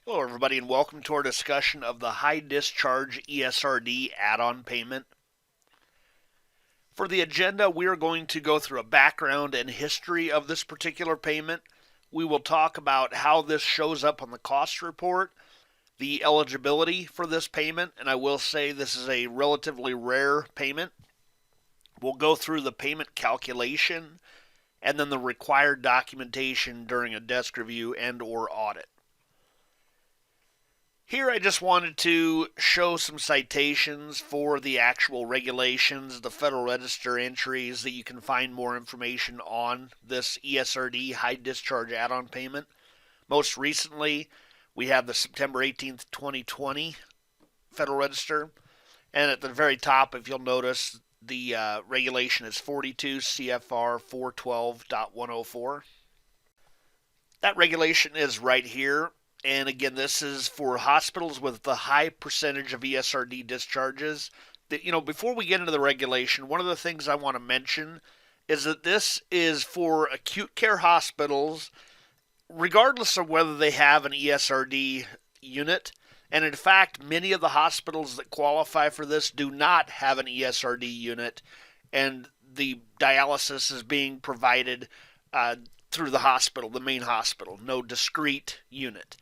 Hello, everybody, and welcome to our discussion of the High Discharge ESRD add-on payment. For the agenda, we are going to go through a background and history of this particular payment. We will talk about how this shows up on the cost report, the eligibility for this payment, and I will say this is a relatively rare payment. We'll go through the payment calculation and then the required documentation during a desk review and or audit. Here I just wanted to show some citations for the actual regulations, the Federal Register entries that you can find more information on this ESRD high discharge add-on payment. Most recently, we have the September 18th, 2020 Federal Register, and at the very top, if you'll notice, the regulation is 42 CFR 412.104. That regulation is right here. And again, this is for hospitals with the high percentage of ESRD discharges. Before we get into the regulation, one of the things I want to mention is that this is for acute care hospitals, regardless of whether they have an ESRD unit. And in fact, many of the hospitals that qualify for this do not have an ESRD unit, and the dialysis is being provided through the hospital, the main hospital, no discrete unit.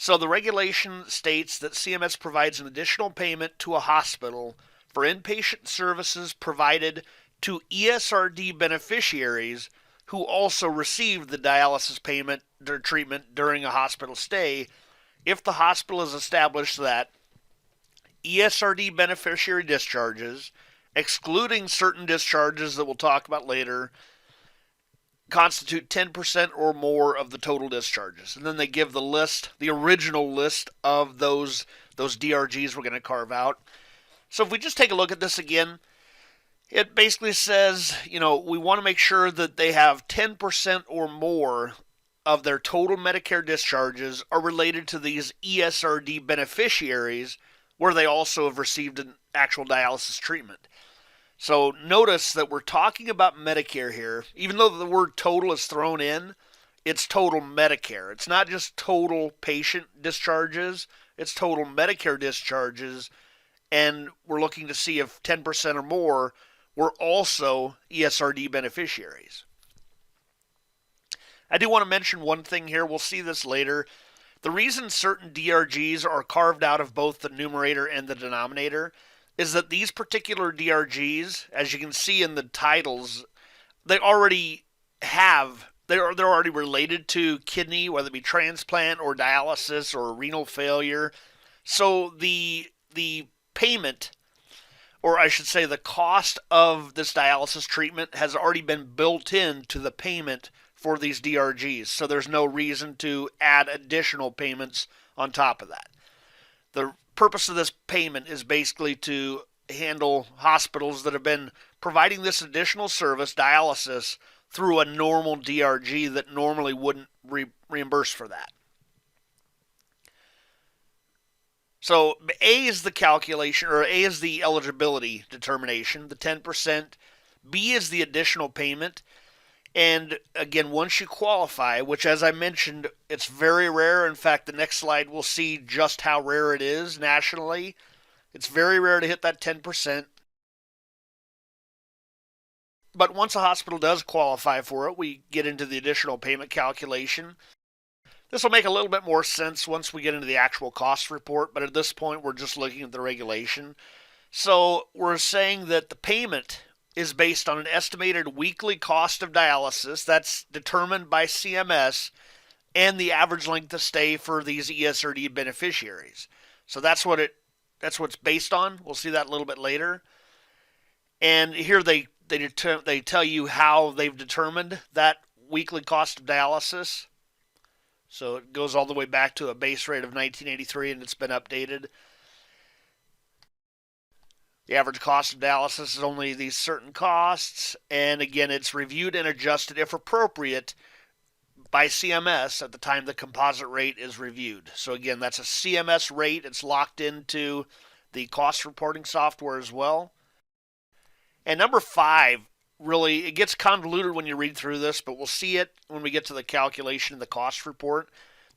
So the regulation states that CMS provides an additional payment to a hospital for inpatient services provided to ESRD beneficiaries who also receive the dialysis payment or treatment during a hospital stay if the hospital has established that ESRD beneficiary discharges, excluding certain discharges that we'll talk about later, constitute 10% or more of the total discharges. And then they give the list, the original list of those DRGs we're going to carve out. So if we just take a look at this again, it basically says, we want to make sure that they have 10% or more of their total Medicare discharges are related to these ESRD beneficiaries where they also have received an actual dialysis treatment. So notice that we're talking about Medicare here. Even though the word total is thrown in, it's total Medicare. It's not just total patient discharges, it's total Medicare discharges, and we're looking to see if 10% or more were also ESRD beneficiaries. I do want to mention one thing here. We'll see this later. The reason certain DRGs are carved out of both the numerator and the denominator is that these particular DRGs, as you can see in the titles, they're already related to kidney, whether it be transplant or dialysis or renal failure. So the payment, or I should say the cost of this dialysis treatment has already been built into the payment for these DRGs. So there's no reason to add additional payments on top of that. The purpose of this payment is basically to handle hospitals that have been providing this additional service, dialysis, through a normal DRG that normally wouldn't reimburse for that. So A is the calculation, or A is the eligibility determination, the 10%. B is the additional payment. And again, once you qualify, which as I mentioned, it's very rare. In fact, the next slide we'll see just how rare it is nationally. It's very rare to hit that 10%. But once a hospital does qualify for it, we get into the additional payment calculation. This will make a little bit more sense once we get into the actual cost report, but at this point we're just looking at the regulation. So we're saying that the payment is based on an estimated weekly cost of dialysis that's determined by CMS and the average length of stay for these ESRD beneficiaries. So that's what it's based on. We'll see that a little bit later. And here they tell you how they've determined that weekly cost of dialysis. So it goes all the way back to a base rate of 1983, and it's been updated. The average cost of dialysis is only these certain costs, and again, it's reviewed and adjusted, if appropriate, by CMS at the time the composite rate is reviewed. So again, that's a CMS rate. It's locked into the cost reporting software as well. And number 5, really, it gets convoluted when you read through this, but we'll see it when we get to the calculation of the cost report.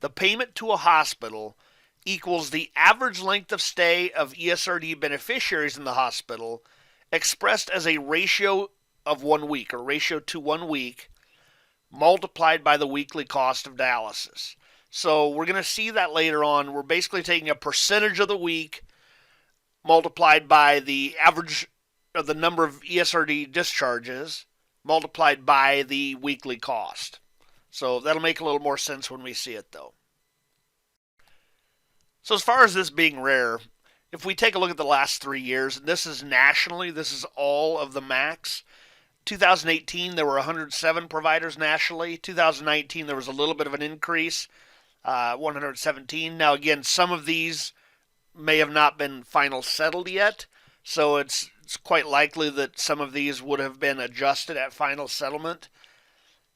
the payment to a hospital equals the average length of stay of ESRD beneficiaries in the hospital expressed as a ratio of 1 week, or ratio to 1 week, multiplied by the weekly cost of dialysis. So we're going to see that later on. We're basically taking a percentage of the week multiplied by the average of the number of ESRD discharges multiplied by the weekly cost. So that'll make a little more sense when we see it, though. So as far as this being rare, if we take a look at the last 3 years, and this is nationally, this is all of the MACs. 2018, there were 107 providers nationally. 2019, there was a little bit of an increase, 117. Now, again, some of these may have not been final settled yet, so it's quite likely that some of these would have been adjusted at final settlement.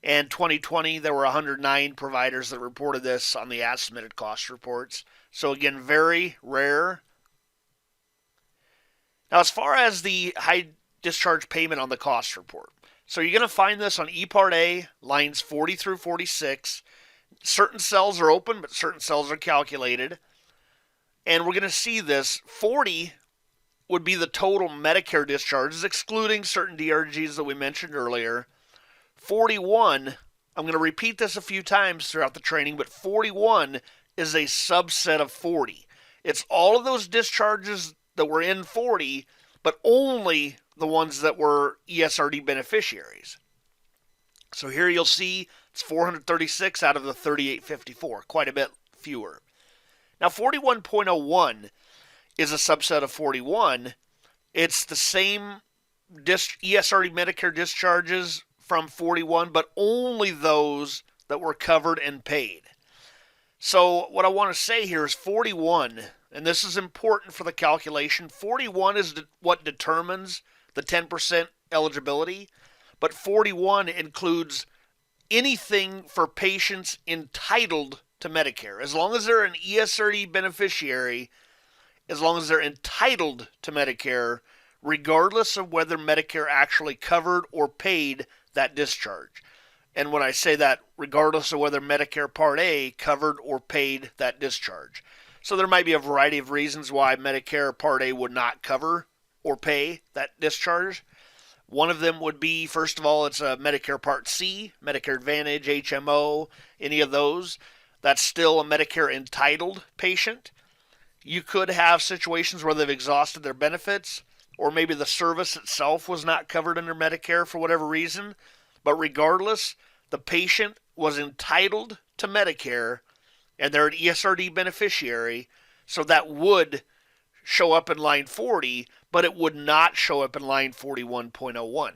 And 2020, there were 109 providers that reported this on the as-submitted cost reports. So again, very rare. Now, as far as the high discharge payment on the cost report, so you're going to find this on E-Part A, lines 40 through 46. Certain cells are open, but certain cells are calculated. And we're going to see this. 40 would be the total Medicare discharges, excluding certain DRGs that we mentioned earlier. 41, I'm going to repeat this a few times throughout the training, but 41 is a subset of 40. It's all of those discharges that were in 40, but only the ones that were ESRD beneficiaries. So here you'll see it's 436 out of the 3854, quite a bit fewer. Now 41.01 is a subset of 41. It's the same ESRD Medicare discharges from 41, but only those that were covered and paid. So what I want to say here is 41, and this is important for the calculation, 41 is what determines the 10% eligibility, but 41 includes anything for patients entitled to Medicare. As long as they're an ESRD beneficiary, as long as they're entitled to Medicare, regardless of whether Medicare actually covered or paid that discharge. And when I say that, regardless of whether Medicare Part A covered or paid that discharge. So there might be a variety of reasons why Medicare Part A would not cover or pay that discharge. One of them would be, first of all, it's a Medicare Part C, Medicare Advantage, HMO, any of those. That's still a Medicare entitled patient. You could have situations where they've exhausted their benefits, or maybe the service itself was not covered under Medicare for whatever reason. But regardless, the patient was entitled to Medicare, and they're an ESRD beneficiary, so that would show up in line 40, but it would not show up in line 41.01.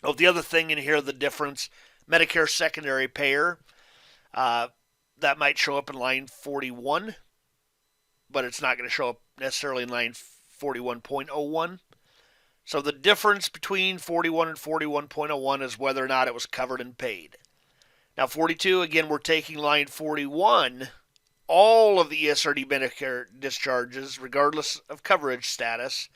Oh, the other thing in here, the difference, Medicare secondary payer, that might show up in line 41, but it's not going to show up necessarily in line 41.01. So the difference between 41 and 41.01 is whether or not it was covered and paid. Now 42, again, we're taking line 41, all of the ESRD Medicare discharges, regardless of coverage status,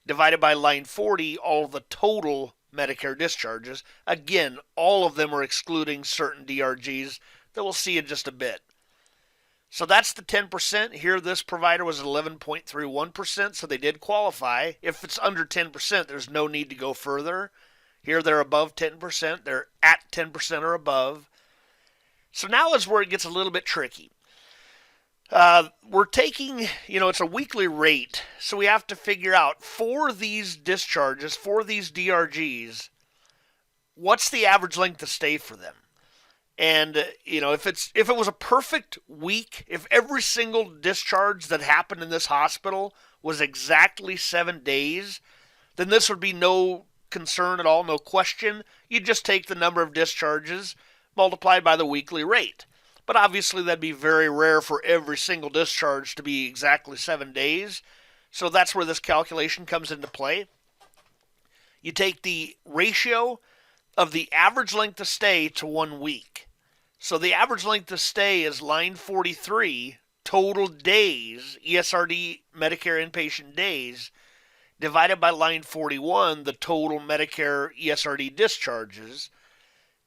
divided by line 40, all of the total Medicare discharges. Again, all of them are excluding certain DRGs that we'll see in just a bit. So that's the 10%. Here, this provider was 11.31%, so they did qualify. If it's under 10%, there's no need to go further. Here, they're above 10%. They're at 10% or above. So now is where it gets a little bit tricky. We're taking, it's a weekly rate, so we have to figure out for these discharges, for these DRGs, what's the average length of stay for them? And, if it was a perfect week, if every single discharge that happened in this hospital was exactly 7 days, then this would be no concern at all, no question. You'd just take the number of discharges multiplied by the weekly rate. But obviously that'd be very rare for every single discharge to be exactly 7 days. So that's where this calculation comes into play. You take the ratio of the average length of stay to 1 week. So the average length of stay is line 43, total days, ESRD Medicare inpatient days, divided by line 41, the total Medicare ESRD discharges,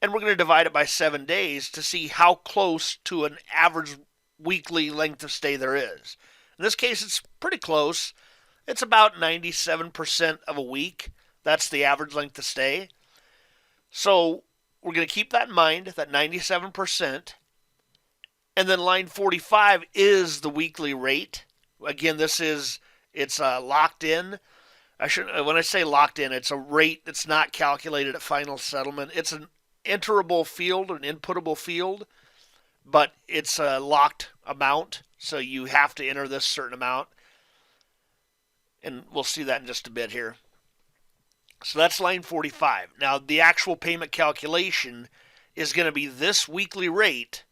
and we're going to divide it by 7 days to see how close to an average weekly length of stay there is. In this case, it's pretty close. It's about 97% of a week. That's the average length of stay. So we're going to keep that in mind, that 97%. And then line 45 is the weekly rate. Again, it's locked in. When I say locked in, it's a rate that's not calculated at final settlement. It's an enterable field, an inputable field, but it's a locked amount, so you have to enter this certain amount. And we'll see that in just a bit here. So that's line 45. Now, the actual payment calculation is going to be this weekly rate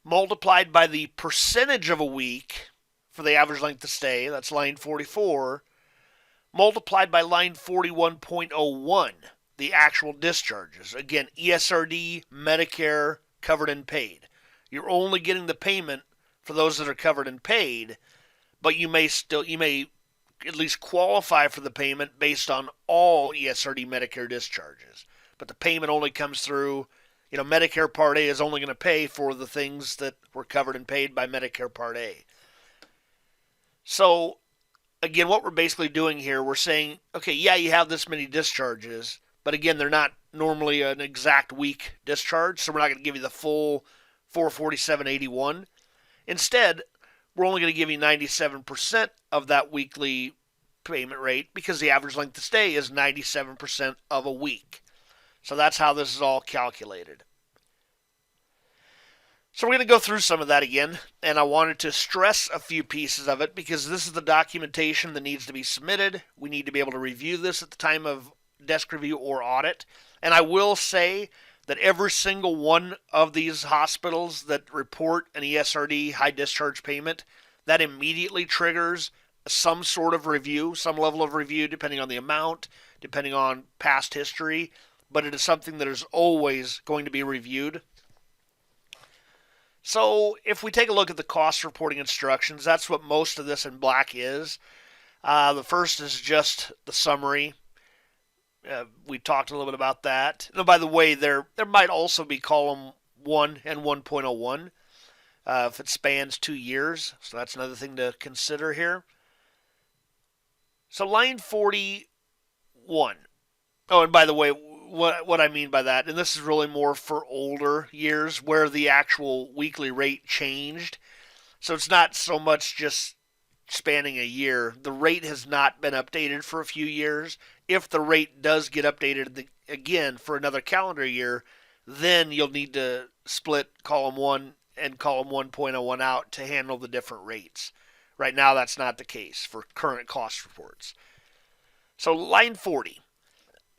multiplied by the percentage of a week for the average length of stay, that's line 44, multiplied by line 41.01, the actual discharges. Again, ESRD, Medicare, covered and paid. You're only getting the payment for those that are covered and paid, but you may at least qualify for the payment based on all ESRD Medicare discharges. But the payment only comes through, Medicare Part A is only going to pay for the things that were covered and paid by Medicare Part A. So, again, what we're basically doing here, we're saying, okay, yeah, you have this many discharges, but again, they're not normally an exact week discharge, so we're not going to give you the full 447.81. Instead, we're only going to give you 97% of that weekly payment rate because the average length of stay is 97% of a week. So that's how this is all calculated. So we're going to go through some of that again, and I wanted to stress a few pieces of it because this is the documentation that needs to be submitted. We need to be able to review this at the time of desk review or audit. And I will say that every single one of these hospitals that report an ESRD high discharge payment, that immediately triggers some sort of review, some level of review, depending on the amount, depending on past history, but it is something that is always going to be reviewed. So if we take a look at the cost reporting instructions, that's what most of this in black is. The first is just the summary. We talked a little bit about that. And by the way, there might also be column 1 and 1.01 if it spans 2 years. So that's another thing to consider here. So line 41. Oh, and by the way, what I mean by that, and this is really more for older years where the actual weekly rate changed. So it's not so much just spanning a year. The rate has not been updated for a few years. If the rate does get updated again for another calendar year, then you'll need to split column 1 and column 1.01 out to handle the different rates. Right now, that's not the case for current cost reports. So line 40.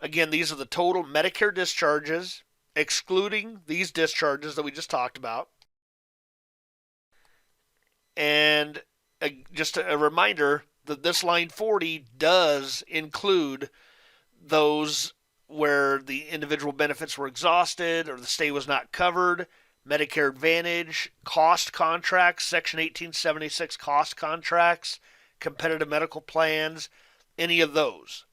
Again, these are the total Medicare discharges, excluding these discharges that we just talked about. And just a reminder that this line 40 does include those where the individual benefits were exhausted or the stay was not covered, Medicare Advantage, cost contracts, Section 1876 cost contracts, competitive medical plans, any of those.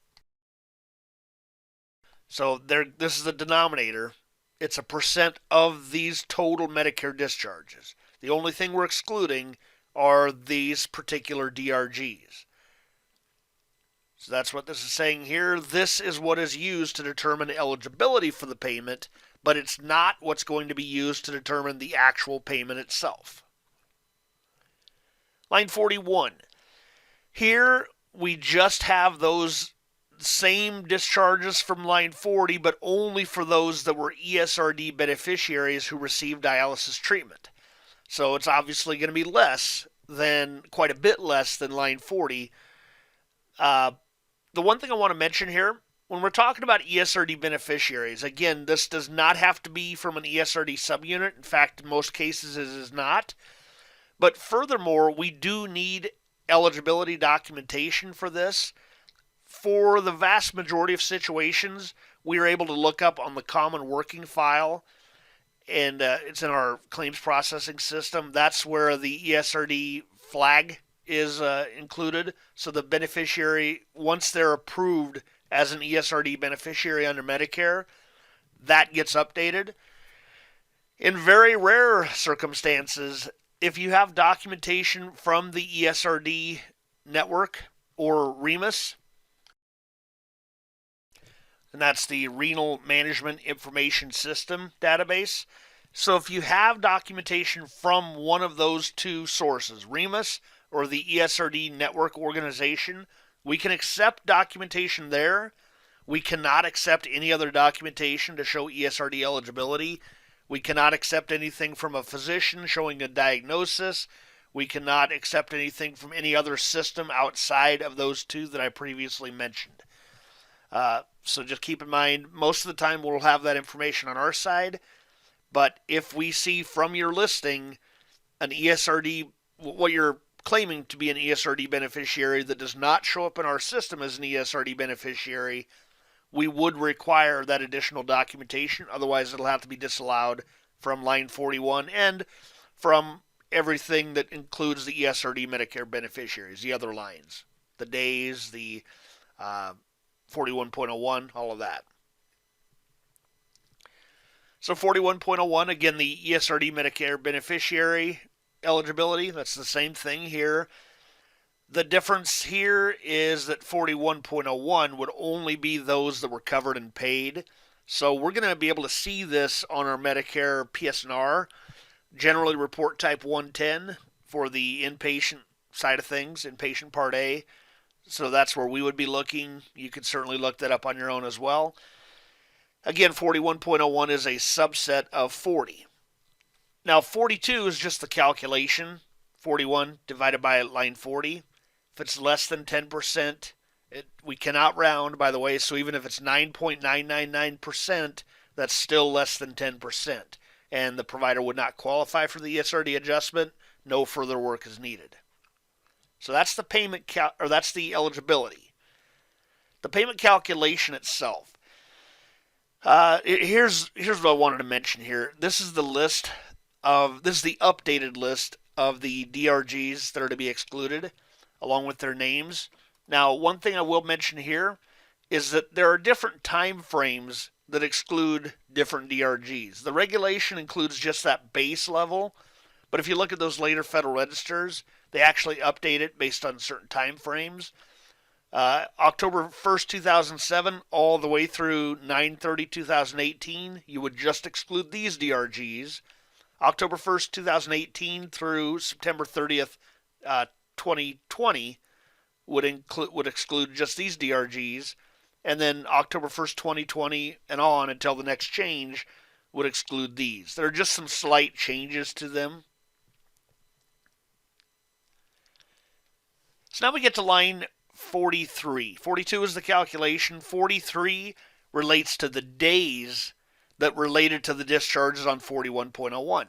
So this is the denominator. It's a percent of these total Medicare discharges. The only thing we're excluding are these particular DRGs. So that's what this is saying here. This is what is used to determine eligibility for the payment, but it's not what's going to be used to determine the actual payment itself. Line 41. Here we just have those same discharges from line 40, but only for those that were ESRD beneficiaries who received dialysis treatment. So it's obviously going to be quite a bit less than line 40. The one thing I want to mention here, when we're talking about ESRD beneficiaries, again, this does not have to be from an ESRD subunit. In fact, in most cases it is not. But furthermore, we do need eligibility documentation for this. For the vast majority of situations, we are able to look up on the common working file, and it's in our claims processing system. That's where the ESRD flag is included. So the beneficiary, once they're approved as an ESRD beneficiary under Medicare, that gets updated. In very rare circumstances, if you have documentation from the ESRD network or REMIS, and that's the Renal Management Information System database. So if you have documentation from one of those two sources, REMIS or the ESRD network organization, we can accept documentation there. We cannot accept any other documentation to show ESRD eligibility. We cannot accept anything from a physician showing a diagnosis. We cannot accept anything from any other system outside of those two that I previously mentioned. So just keep in mind, most of the time we'll have that information on our side. But if we see from your listing an ESRD, what you're claiming to be an ESRD beneficiary that does not show up in our system as an ESRD beneficiary, we would require that additional documentation. Otherwise, it'll have to be disallowed from line 41 and from everything that includes the ESRD Medicare beneficiaries, the other lines, the days, the 41.01, all of that. So 41.01, again, the ESRD Medicare beneficiary eligibility, that's the same thing here. The difference here is that 41.01 would only be those that were covered and paid. So we're going to be able to see this on our Medicare PSNR, generally report type 110 for the inpatient side of things, inpatient Part A. So that's where we would be looking. You could certainly look that up on your own as well. Again, 41.01 is a subset of 40. Now, 42 is just the calculation. 41 divided by line 40. If it's less than 10%, we cannot round, by the way, so even if it's 9.999%, that's still less than 10%. And the provider would not qualify for the ESRD adjustment. No further work is needed. So that's the payment that's the eligibility. The payment calculation itself. Here's what I wanted to mention here. This is the updated list of the DRGs that are to be excluded, along with their names. Now, one thing I will mention here is that there are different time frames that exclude different DRGs. The regulation includes just that base level, but if you look at those later Federal Registers, they actually update it based on certain time frames. October 1st, 2007, all the way through 9/30/2018, you would just exclude these DRGs. October 1st, 2018 through September 30th, 2020 would exclude just these DRGs, and then October 1st, 2020 and on until the next change would exclude these. There are just some slight changes to them. So now we get to line 43. 42 is the calculation. 43 relates to the days that related to the discharges on 41.01.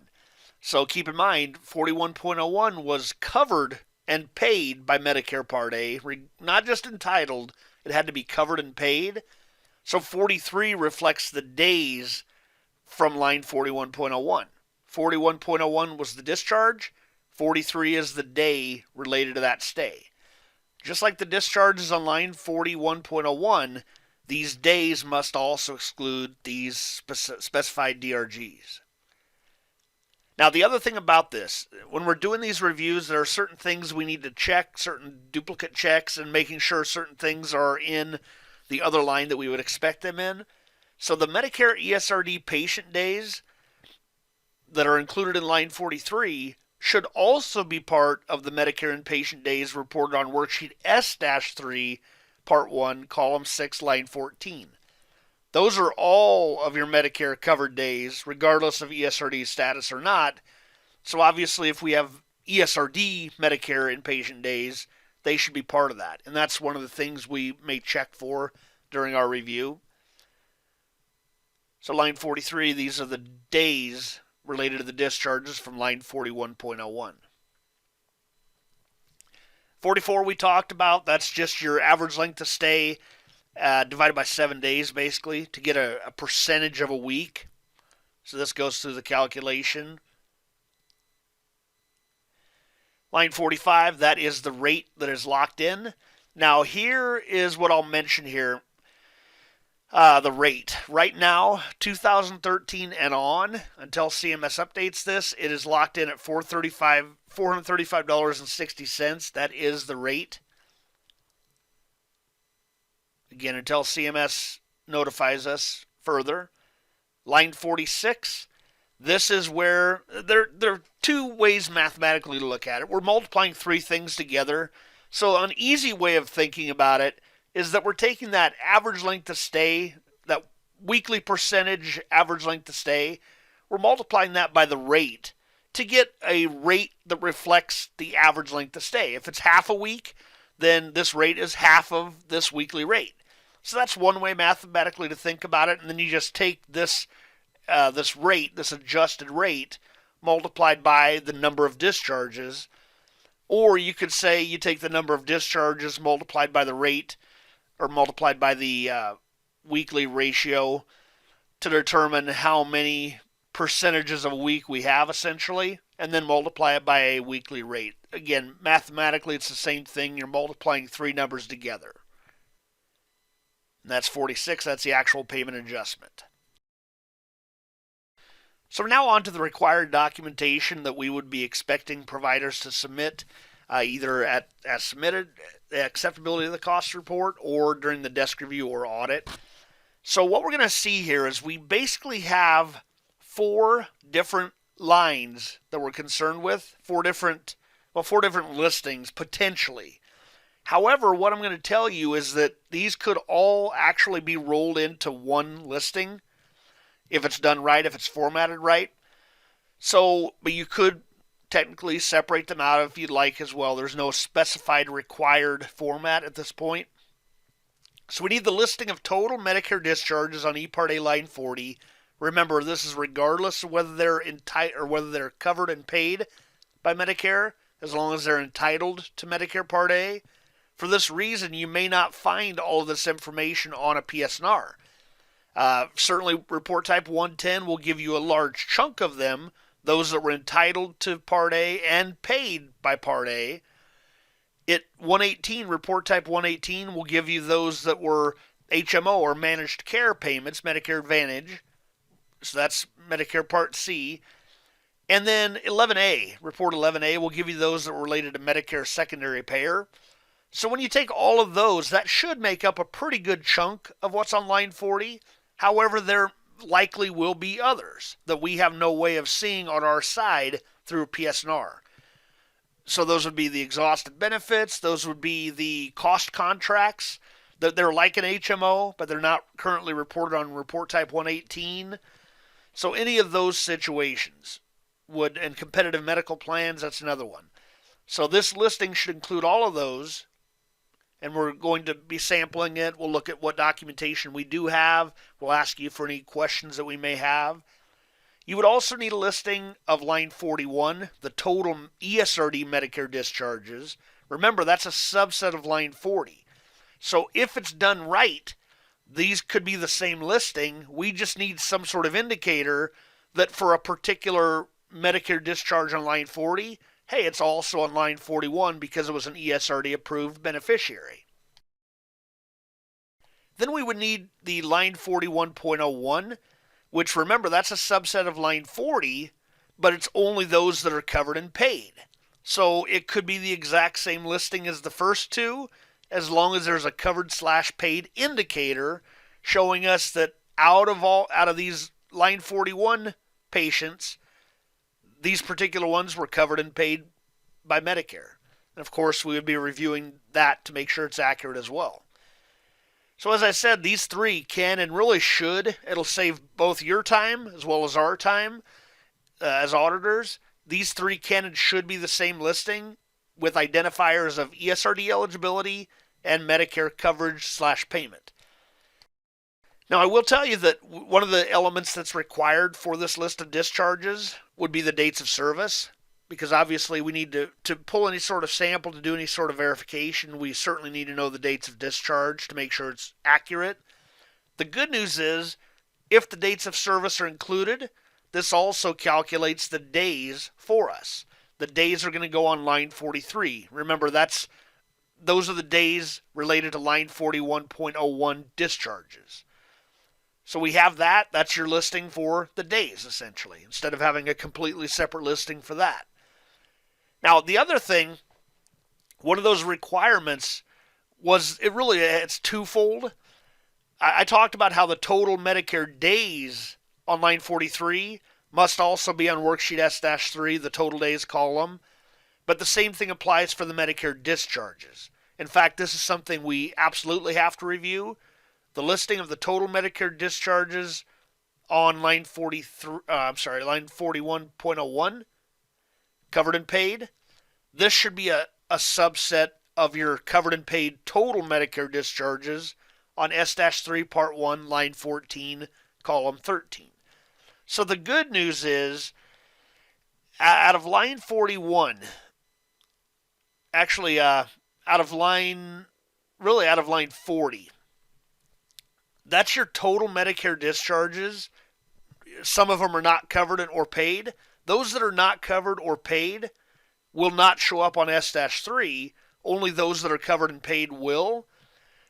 So keep in mind, 41.01 was covered and paid by Medicare Part A, not just entitled, it had to be covered and paid. So 43 reflects the days from line 41.01. 41.01 was the discharge, 43 is the day related to that stay. Just like the discharges on line 41.01, these days must also exclude these specified DRGs. Now, the other thing about this, when we're doing these reviews, there are certain things we need to check, certain duplicate checks, and making sure certain things are in the other line that we would expect them in. So the Medicare ESRD patient days that are included in line 43 should also be part of the Medicare inpatient days reported on worksheet S-3, Part 1, Column 6, Line 14. Those are all of your Medicare covered days, regardless of ESRD status or not. So obviously, if we have ESRD Medicare inpatient days, they should be part of that. And that's one of the things we may check for during our review. So line 43, these are the days related to the discharges from line 41.01. 44 we talked about, that's just your average length of stay divided by 7 days, basically, to get a percentage of a week. So this goes through the calculation. Line 45, that is the rate that is locked in. Now here is what I'll mention here. The rate. Right now, 2013 and on, until CMS updates this, it is locked in at $435.60. That is the rate. Again, until CMS notifies us further. Line 46, this is where there are two ways mathematically to look at it. We're multiplying three things together. So an easy way of thinking about it is that we're taking that average length of stay, that weekly percentage average length of stay, we're multiplying that by the rate to get a rate that reflects the average length of stay. If it's half a week, then this rate is half of this weekly rate. So that's one way mathematically to think about it, and then you just take this rate, this adjusted rate, multiplied by the number of discharges, or you could say you take the number of discharges multiplied by the rate, or multiplied by the weekly ratio to determine how many percentages of a week we have, essentially, and then multiply it by a weekly rate. Again, mathematically, it's the same thing. You're multiplying three numbers together. And that's 46. That's the actual payment adjustment. So we're now on to the required documentation that we would be expecting providers to submit, either as submitted, the acceptability of the cost report, or during the desk review or audit. So what we're going to see here is we basically have four different lines that we're concerned with, four different listings potentially. However, what I'm going to tell you is that these could all actually be rolled into one listing if it's done right, if it's formatted right. So, but you could technically separate them out if you'd like as well. There's no specified required format at this point. So we need the listing of total Medicare discharges on E-Part A line 40. Remember, this is regardless of whether they're whether they're covered and paid by Medicare, as long as they're entitled to Medicare Part A. For this reason, you may not find all of this information on a PSNR. Certainly, report type 110 will give you a large chunk of them, those that were entitled to Part A and paid by Part A. Report type 118 will give you those that were HMO or managed care payments, Medicare Advantage. So that's Medicare Part C. And then 11A, report 11A will give you those that were related to Medicare secondary payer. So when you take all of those, that should make up a pretty good chunk of what's on line 40. However, there likely will be others that we have no way of seeing on our side through PSNR. So those would be the exhausted benefits. Those would be the cost contracts. They're like an HMO, but they're not currently reported on report type 118. So any of those situations and competitive medical plans, that's another one. So this listing should include all of those. And we're going to be sampling it. We'll look at what documentation we do have. We'll ask you for any questions that we may have. You would also need a listing of line 41, the total ESRD Medicare discharges. Remember, that's a subset of line 40. So if it's done right, these could be the same listing. We just need some sort of indicator that for a particular Medicare discharge on line 40, hey, it's also on line 41 because it was an ESRD approved beneficiary. Then we would need the line 41.01, which, remember, that's a subset of line 40, but it's only those that are covered and paid. So it could be the exact same listing as the first two, as long as there's a covered/paid indicator showing us that out of these line 41 patients, these particular ones were covered and paid by Medicare. And of course, we would be reviewing that to make sure it's accurate as well. So as I said, these three can and really should. It'll save both your time as well as our time as auditors. These three can and should be the same listing with identifiers of ESRD eligibility and Medicare coverage/payment. Now, I will tell you that one of the elements that's required for this list of discharges would be the dates of service, because obviously we need to pull any sort of sample, to do any sort of verification. We certainly need to know the dates of discharge to make sure it's accurate. The good news is, if the dates of service are included, this also calculates the days for us. The days are going to go on line 43. Remember, those are the days related to line 41.01 discharges. So we have that. That's your listing for the days, essentially, instead of having a completely separate listing for that. Now, the other thing, one of those requirements was, it's twofold. I talked about how the total Medicare days on line 43 must also be on worksheet S-3, the total days column. But the same thing applies for the Medicare discharges. In fact, this is something we absolutely have to review. The listing of the total Medicare discharges on line 41.01, covered and paid. This should be a subset of your covered and paid total Medicare discharges on S-3 Part 1, line 14, column 13. So the good news is, out of line 41, actually out of line 40, that's your total Medicare discharges. Some of them are not covered or paid. Those that are not covered or paid will not show up on S-3. Only those that are covered and paid will.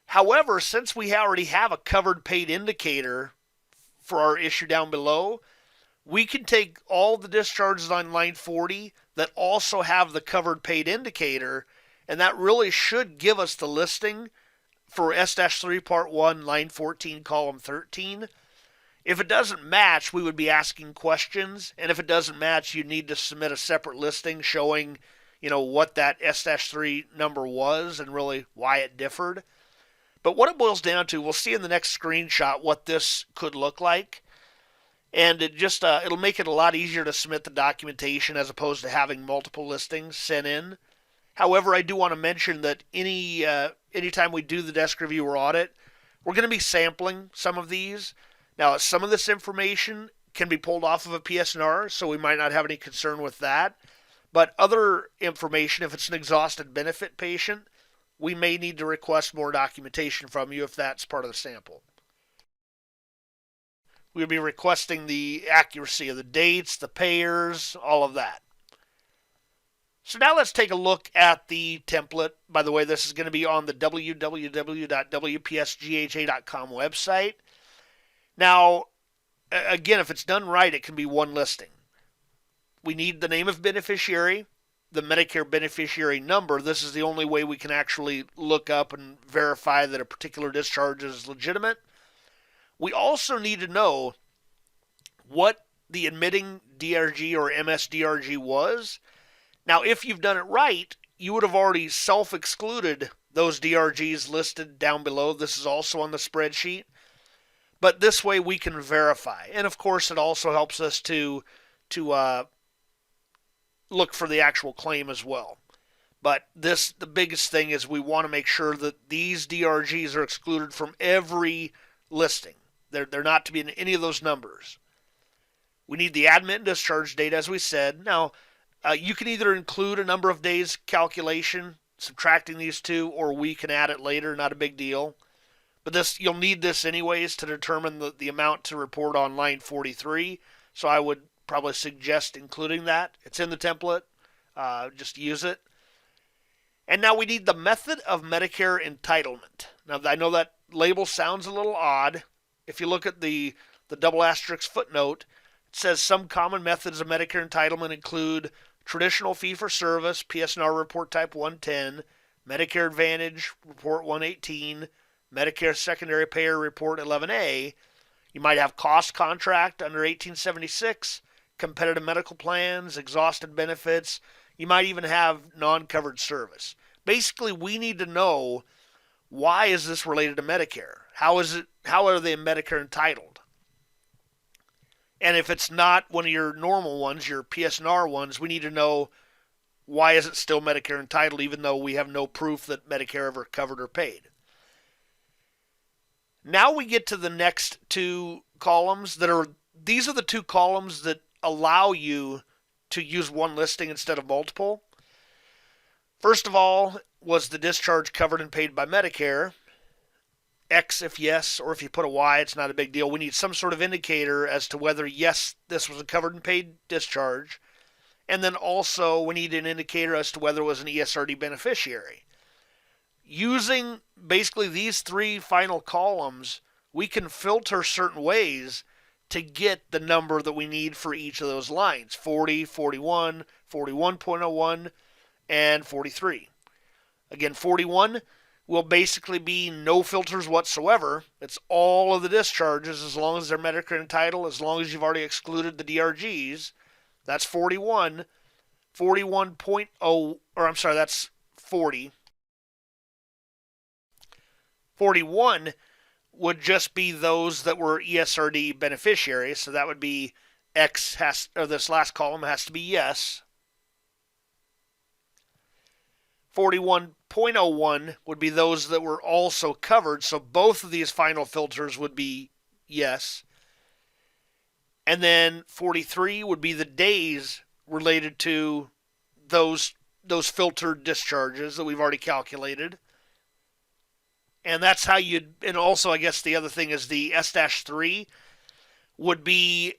However, since we already have a covered paid indicator for our issue down below, we can take all the discharges on line 40 that also have the covered paid indicator, and that really should give us the listing for S-3 Part 1, line 14, column 13. If it doesn't match, we would be asking questions, and if it doesn't match, you need to submit a separate listing showing, what that S-3 number was and really why it differed. But what it boils down to, we'll see in the next screenshot what this could look like. And it'll make it a lot easier to submit the documentation as opposed to having multiple listings sent in. However, I do want to mention that anytime we do the desk review or audit, we're going to be sampling some of these. Now, some of this information can be pulled off of a PSNR, so we might not have any concern with that. But other information, if it's an exhausted benefit patient, we may need to request more documentation from you if that's part of the sample. We'll be requesting the accuracy of the dates, the payers, all of that. So now let's take a look at the template. By the way, this is going to be on the www.wpsgha.com website. Now, again, if it's done right, it can be one listing. We need the name of beneficiary, the Medicare beneficiary number. This is the only way we can actually look up and verify that a particular discharge is legitimate. We also need to know what the admitting DRG or MSDRG was. Now, if you've done it right, you would have already self-excluded those DRGs listed down below. This is also on the spreadsheet. But this way we can verify. And of course, it also helps us to look for the actual claim as well. But the biggest thing is we want to make sure that these DRGs are excluded from every listing. They're not to be in any of those numbers. We need the admit and discharge date, as we said. Now, you can either include a number of days calculation, subtracting these two, or we can add it later, not a big deal. But you'll need this anyways to determine the amount to report on line 43. So I would probably suggest including that. It's in the template. Just use it. And now we need the method of Medicare entitlement. Now, I know that label sounds a little odd. If you look at the double asterisk footnote, it says some common methods of Medicare entitlement include traditional fee-for-service, PSNR report type 110, Medicare Advantage report 118, Medicare secondary payer report 11A. You might have cost contract under 1876, competitive medical plans, exhausted benefits. You might even have non-covered service. Basically, we need to know, why is this related to Medicare? How are they Medicare entitled? And if it's not one of your normal ones, your PSNR ones, we need to know, why is it still Medicare entitled even though we have no proof that Medicare ever covered or paid? Now we get to the next two columns these are the two columns that allow you to use one listing instead of multiple. First of all, was the discharge covered and paid by Medicare? X if yes, or if you put a Y, it's not a big deal. We need some sort of indicator as to whether, yes, this was a covered and paid discharge. And then also we need an indicator as to whether it was an ESRD beneficiary. Using basically these three final columns, we can filter certain ways to get the number that we need for each of those lines: 40, 41, 41.01, and 43. Again, 41 will basically be no filters whatsoever. It's all of the discharges as long as they're Medicare entitled, as long as you've already excluded the DRGs. That's 41. 41.0, or I'm sorry, that's 40. 41 would just be those that were ESRD beneficiaries. So that would be X has, or this last column has to be yes. 41.01 would be those that were also covered. So both of these final filters would be yes. And then 43 would be the days related to those filtered discharges that we've already calculated. And that's how you'd, and also I guess the other thing is the S-3 would be,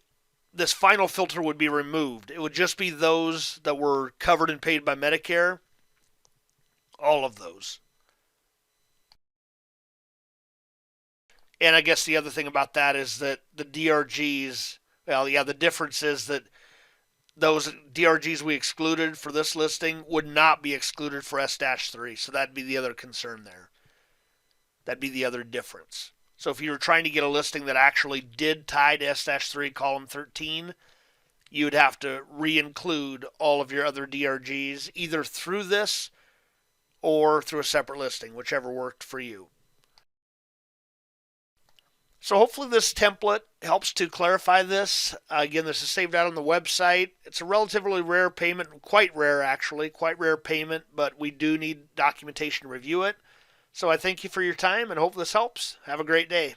this final filter would be removed. It would just be those that were covered and paid by Medicare. All of those. And I guess the other thing about that is that the DRGs, well, yeah, the difference is that those DRGs we excluded for this listing would not be excluded for S-3. So that'd be the other concern there. That'd be the other difference. So if you were trying to get a listing that actually did tie to S-3 column 13, you would have to re-include all of your other DRGs either through this or through a separate listing, whichever worked for you. So hopefully this template helps to clarify this. Again, this is saved out on the website. It's a relatively rare payment, quite rare actually, quite rare payment, but we do need documentation to review it. So I thank you for your time and hope this helps. Have a great day.